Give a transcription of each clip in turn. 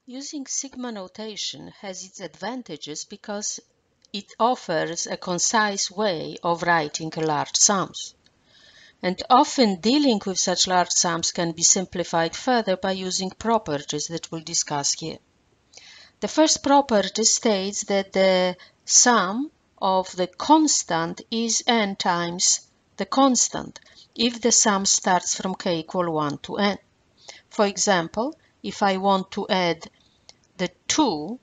Using sigma notation has its advantages because it offers a concise way of writing large sums. And often dealing with such large sums can be simplified further by using properties that we'll discuss here. The first property states that the sum of the constant is n times the constant if the sum starts from k equal 1 to n. For example, if I want to add the 2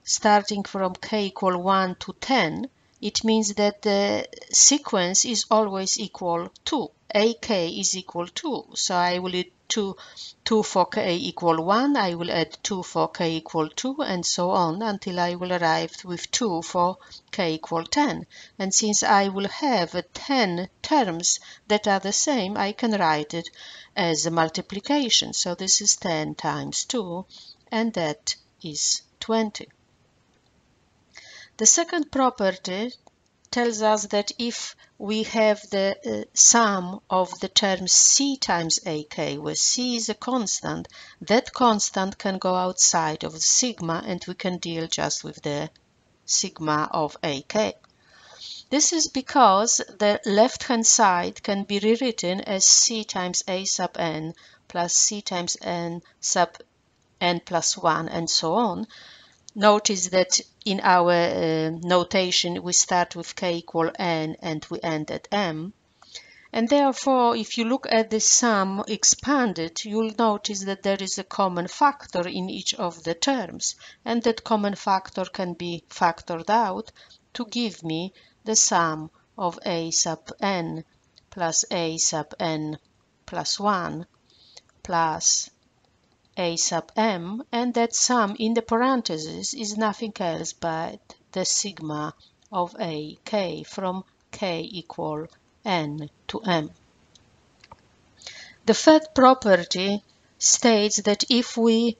starting from k equal 1 to 10, it means that the sequence is always equal to ak is equal to. So I will add 2 for k equal 1, I will add 2 for k equal 2, and so on until I will arrive with 2 for k equal 10. And since I will have 10 terms that are the same, I can write it as a multiplication. So this is 10 times 2, and that is 20. The second property tells us that if we have the sum of the terms c times ak, where c is a constant, that constant can go outside of the sigma and we can deal just with the sigma of ak. This is because the left-hand side can be rewritten as c times a sub n plus c times n sub n plus 1 and so on. Notice that in our notation we start with k equal n and we end at m. And therefore, if you look at the sum expanded, you'll notice that there is a common factor in each of the terms, and that common factor can be factored out to give me the sum of a sub n plus a sub n plus 1 plus a sub m, and that sum in the parentheses is nothing else but the sigma of ak from k equal n to m. The third property states that if we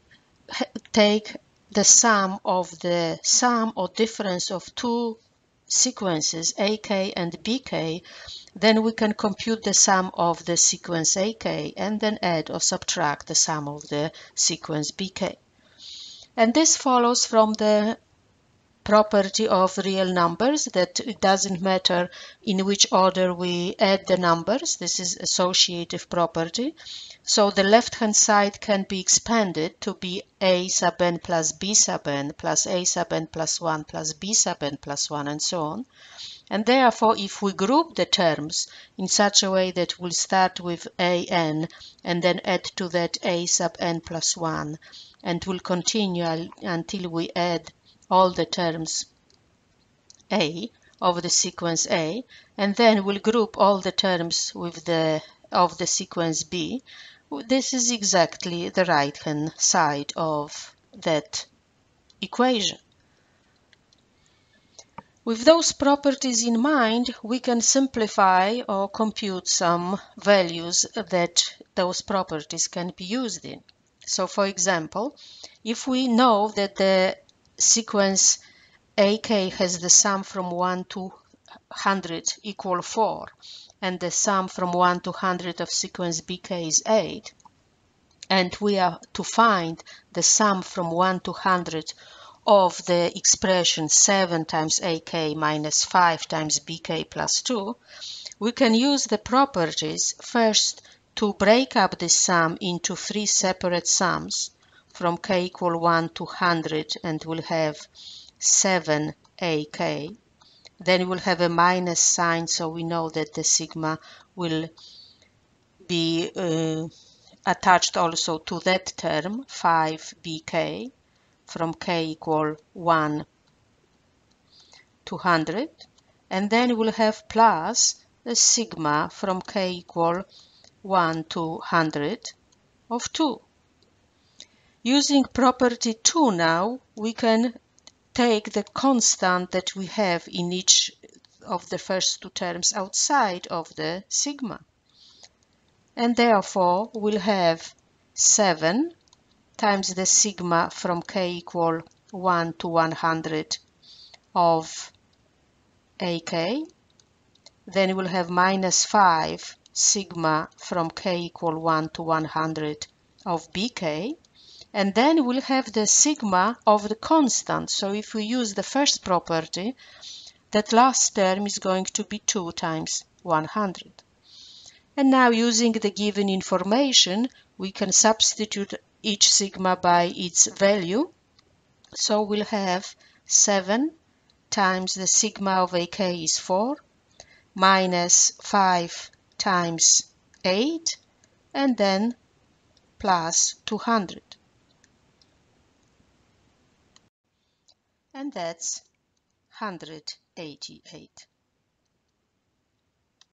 take the sum of the sum or difference of two sequences ak and bk, then we can compute the sum of the sequence ak and then add or subtract the sum of the sequence bk. And this follows from the property of real numbers, that it doesn't matter in which order we add the numbers. This is associative property. So the left-hand side can be expanded to be a sub n plus b sub n plus a sub n plus 1 plus b sub n plus 1 and so on. And therefore, if we group the terms in such a way that we'll start with an and then add to that a sub n plus 1 and we'll continue until we add all the terms a of the sequence A, and then we'll group all the terms with the sequence B. This is exactly the right-hand side of that equation. With those properties in mind, we can simplify or compute some values that those properties can be used in. So, for example, if we know that the sequence AK has the sum from 1 to 100 equal 4, and the sum from 1 to 100 of sequence BK is 8, and we are to find the sum from 1 to 100 of the expression 7 times AK minus 5 times BK plus 2, we can use the properties first to break up this sum into three separate sums from K equal 1 to 100, and we'll have 7 AK. Then we'll have a minus sign, so we know that the sigma will be attached also to that term, 5 BK, from K equal 1 to 100. And then we'll have plus the sigma from K equal 1 to 100 of 2. Using property 2 now, we can take the constant that we have in each of the first two terms outside of the sigma. And therefore, we'll have 7 times the sigma from K equal 1 to 100 of AK. Then we'll have minus 5 sigma from K equal 1 to 100 of BK. And then we'll have the sigma of the constant. So if we use the first property, that last term is going to be 2 times 100. And now, using the given information, we can substitute each sigma by its value. So we'll have 7 times the sigma of AK is 4, minus 5 times 8, and then plus 200. And that's 188.